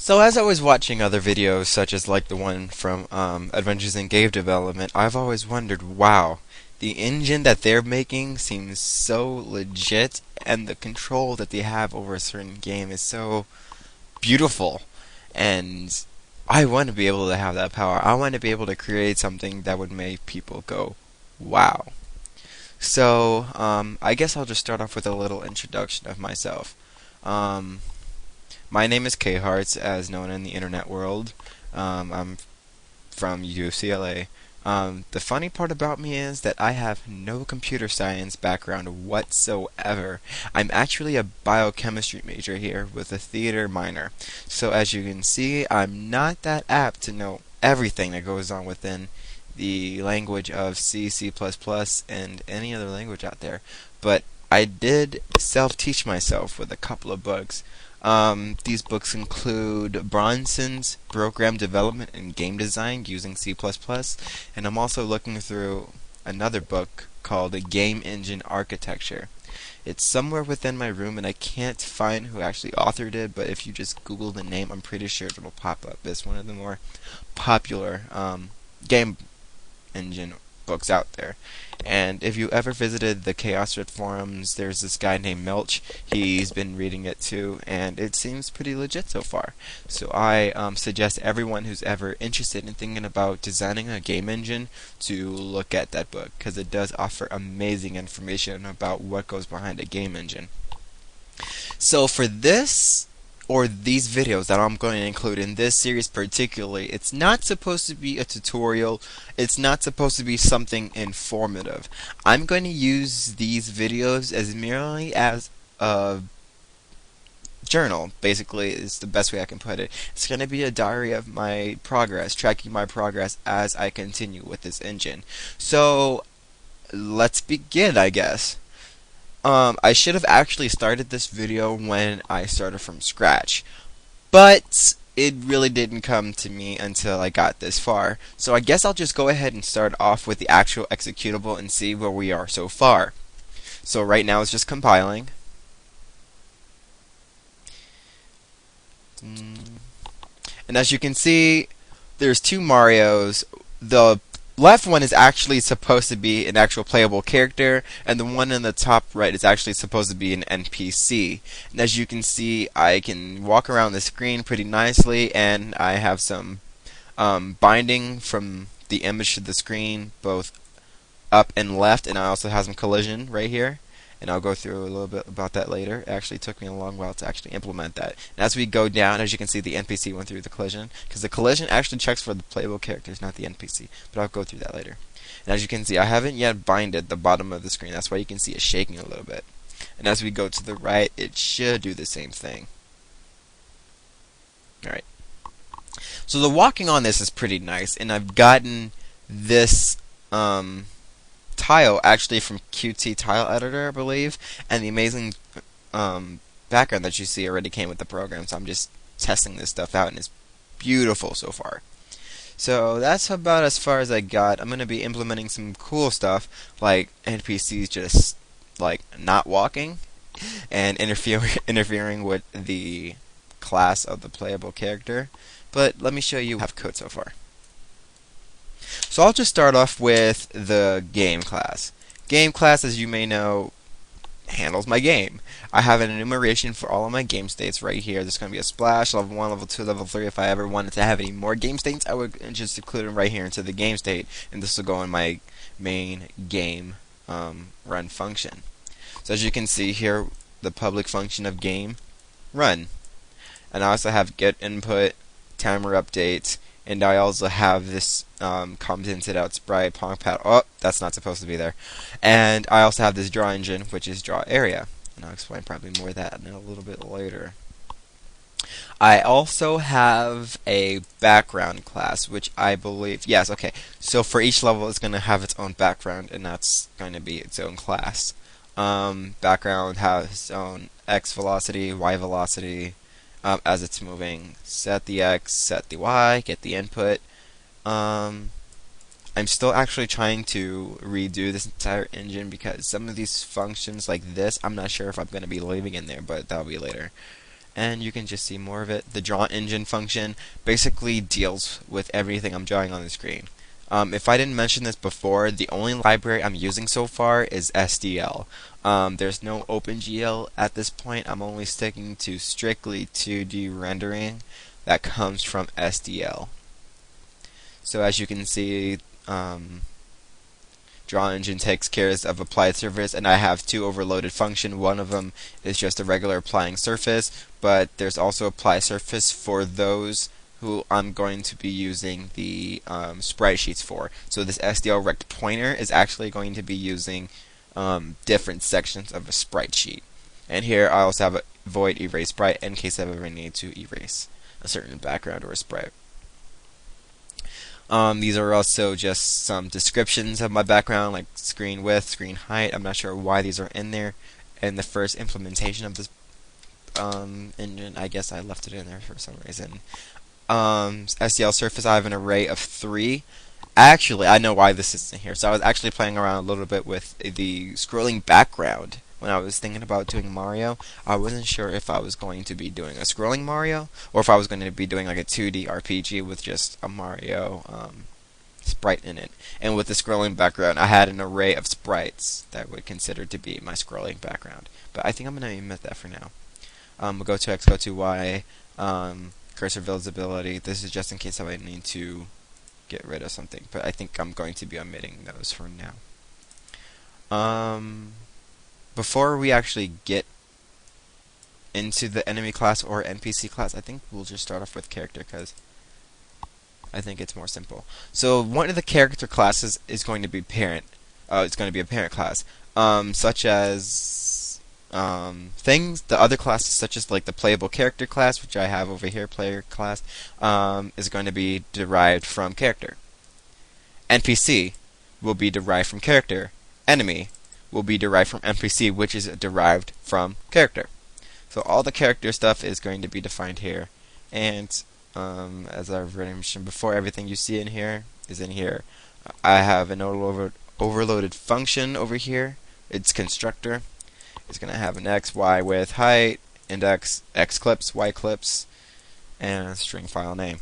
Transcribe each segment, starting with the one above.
So as I was watching other videos, such as like the one from Adventures in Game Development, I've always wondered, wow, the engine that they're making seems so legit, and the control that they have over a certain game is so beautiful. And I want to be able to have that power. I want to be able to create something that would make people go, wow. So I guess I'll just start off with a little introduction of myself. Um, my name is K Hearts, as known in the internet world. I'm from UCLA. The funny part about me is that I have no computer science background whatsoever. I'm actually a biochemistry major here with a theater minor. So as you can see, I'm not that apt to know everything that goes on within the language of C, C++, and any other language out there. But I did self-teach myself with a couple of books. These books include Bronson's Program Development and Game Design using C++, and I'm also looking through another book called A Game Engine Architecture. It's somewhere within my room, and I can't find who actually authored it, but if you just Google the name, I'm pretty sure it'll pop up. It's one of the more popular game engine books out there. And if you ever visited the Chaosrit forums, there's this guy named Melch. He's been reading it too, and it seems pretty legit so far. So I suggest everyone who's ever interested in thinking about designing a game engine to look at that book, because it does offer amazing information about what goes behind a game engine. So for this or these videos that I'm going to include in this series particularly, it's not supposed to be a tutorial, it's not supposed to be something informative. I'm going to use these videos as merely as a journal, basically, is the best way I can put it. It's going to be a diary of my progress, tracking my progress as I continue with this engine. So let's begin, I guess. I should have actually started this video when I started from scratch, but it really didn't come to me until I got this far. So I guess I'll just go ahead and start off with the actual executable and see where we are so far. So right now it's just compiling. And as you can see, there's two Marios. The left one is actually supposed to be an actual playable character, and the one in the top right is actually supposed to be an NPC. And as you can see, I can walk around the screen pretty nicely, and I have some binding from the image to the screen, both up and left, and I also have some collision right here. And I'll go through a little bit about that later. It actually took me a long while to actually implement that. And as we go down, as you can see, the NPC went through the collision, because the collision actually checks for the playable characters, not the NPC. But I'll go through that later. And as you can see, I haven't yet binded the bottom of the screen. That's why you can see it shaking a little bit. And as we go to the right, it should do the same thing. Alright. So the walking on this is pretty nice, and I've gotten this tile actually from Qt Tile Editor, I believe, and the amazing background that you see already came with the program. So I'm just testing this stuff out, and it's beautiful so far. So that's about as far as I got. I'm going to be implementing some cool stuff like NPCs just like not walking and interfering with the class of the playable character. But let me show you how I have code so far. So I'll just start off with the game class. Game class, as you may know, handles my game. I have an enumeration for all of my game states right here. There's going to be a splash, level 1, level 2, level 3. If I ever wanted to have any more game states, I would just include them right here into the game state, and this will go in my main game run function. So as you can see here, the public function of game run. And I also have get input, timer update, and I also have this commented out sprite pong pad. Oh, that's not supposed to be there. And I also have this draw engine, which is draw area. And I'll explain probably more of that in a little bit later. I also have a background class, which I believe, yes, okay. So for each level, it's going to have its own background, and that's going to be its own class. Background has its own X velocity, Y velocity, as it's moving. Set the X, set the Y, get the input. I'm still actually trying to redo this entire engine because some of these functions like this, I'm not sure if I'm going to be leaving in there, but that'll be later. and you can just see more of it. The draw engine function basically deals with everything I'm drawing on the screen. If I didn't mention this before, the only library I'm using so far is SDL. There's no OpenGL at this point. I'm only sticking to strictly 2D rendering that comes from SDL. So as you can see, Draw Engine takes care of applied surface, and I have two overloaded functions. One of them is just a regular applying surface, but there's also apply surface for those who I'm going to be using the sprite sheets for. So this SDL rect pointer is actually going to be using different sections of a sprite sheet. And here I also have a void erase sprite in case I ever need to erase a certain background or a sprite. These are also just some descriptions of my background, like screen width, screen height. I'm not sure why these are in there. In the first implementation of this engine, I guess I left it in there for some reason. SDL surface, I have an array of 3. Actually, I know why this is in here. So I was actually playing around a little bit with the scrolling background when I was thinking about doing Mario. I wasn't sure if I was going to be doing a scrolling Mario or if I was going to be doing like a 2D RPG with just a Mario sprite in it. And with the scrolling background, I had an array of sprites that I would consider to be my scrolling background. But I think I'm going to omit that for now. We'll go to X, go to Y, cursor visibility. This is just in case I need to get rid of something, but I think I'm going to be omitting those for now. Before we actually get into the enemy class or NPC class, I think we'll just start off with character because I think it's more simple. So one of the character classes is going to be parent. It's going to be a parent class, such as things. The other classes, such as like the playable character class, which I have over here, player class, is going to be derived from character. NPC will be derived from character. Enemy will be derived from NPC, which is derived from character. So all the character stuff is going to be defined here, and as I've already mentioned before, everything you see in here is in here. I have an overloaded function over here. It's constructor. It's going to have an x, y width, height, index, x clips, y clips, and a string file name.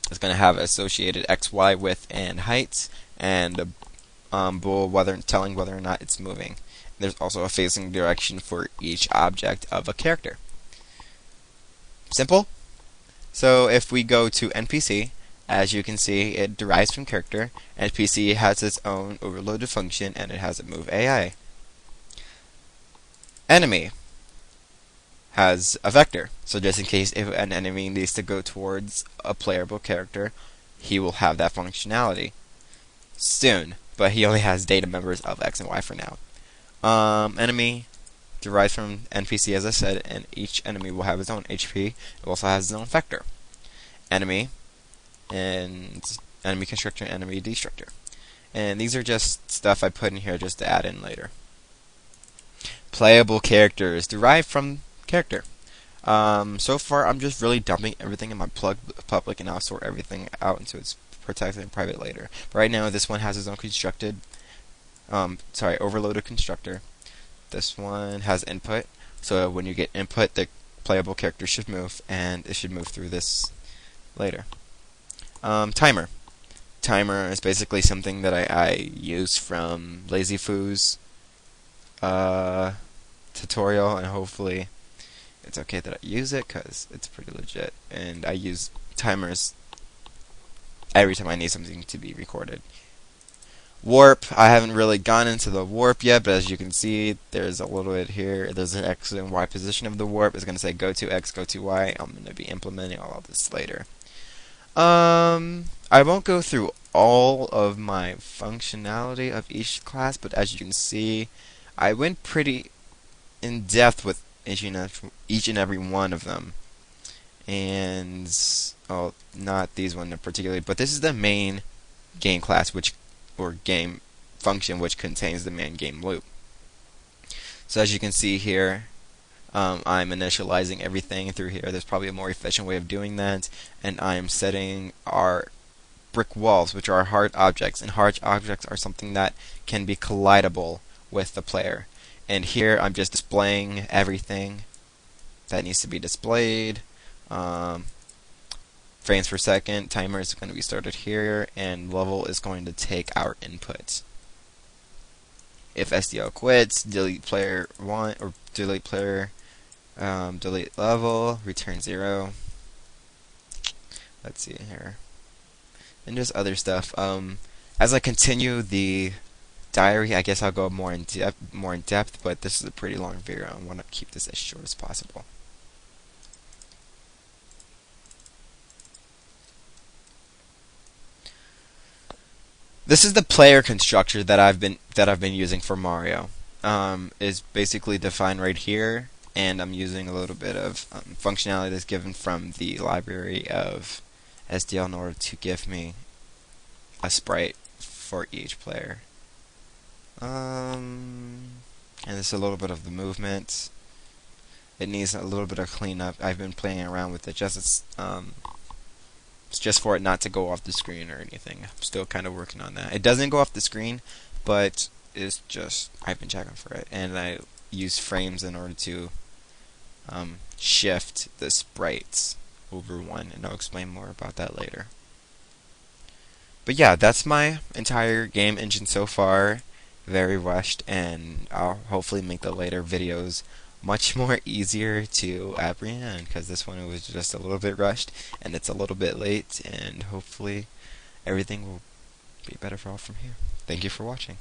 It's going to have associated x, y width, and height, and a bool telling whether or not it's moving. There's also a facing direction for each object of a character. Simple? So if we go to NPC, as you can see, it derives from character. NPC has its own overloaded function, and it has a move AI. Enemy has a vector, so just in case if an enemy needs to go towards a playable character, he will have that functionality soon, but he only has data members of X and Y for now. Enemy derives from NPC, as I said, and each enemy will have its own HP. It also has its own vector. Enemy and enemy constructor and enemy destructor. And these are just stuff I put in here just to add in later. Playable characters derived from character. So far, I'm just really dumping everything in my public, and I'll sort everything out into its protected and private later. But right now, this one has its own overloaded constructor. This one has input, so when you get input, the playable character should move, and it should move through this later. Timer. Timer is basically something that I use from LazyFu's tutorial, and hopefully it's okay that I use it because it's pretty legit, and I use timers every time I need something to be recorded. Warp, I haven't really gone into the warp yet, but as you can see, there's a little bit here. There's an X and Y position of the warp. It's going to say go to X, go to Y. I'm going to be implementing all of this later. I won't go through all of my functionality of each class, but as you can see, I went pretty in depth with each and every one of them. And, not these one in particular, but this is the main game class, or game function, which contains the main game loop. So as you can see here, I'm initializing everything through here. There's probably a more efficient way of doing that, and I'm setting our brick walls, which are hard objects, and hard objects are something that can be collidable with the player. And here I'm just displaying everything that needs to be displayed. Um, Frames per second, timer is going to be started here, and level is going to take our input. If SDL quits, delete player 1 or delete player, delete level, return 0. Let's see here, and just other stuff. As I continue the diary, I guess I'll go more in depth. But this is a pretty long video. I want to keep this as short as possible. This is the player constructor that I've been using for Mario. Is basically defined right here, and I'm using a little bit of functionality that's given from the library of SDL in order to give me a sprite for each player. And this is a little bit of the movement. It needs a little bit of cleanup. I've been playing around with it it's just for it not to go off the screen or anything. I'm still kind of working on that. It doesn't go off the screen, but it's just I've been checking for it, and I use frames in order to shift the sprites over one, and I'll explain more about that later. But yeah, that's my entire game engine so far. Very rushed, and I'll hopefully make the later videos much more easier to apprehend, because this one was just a little bit rushed and it's a little bit late, and hopefully everything will be better for all from here. Thank you for watching.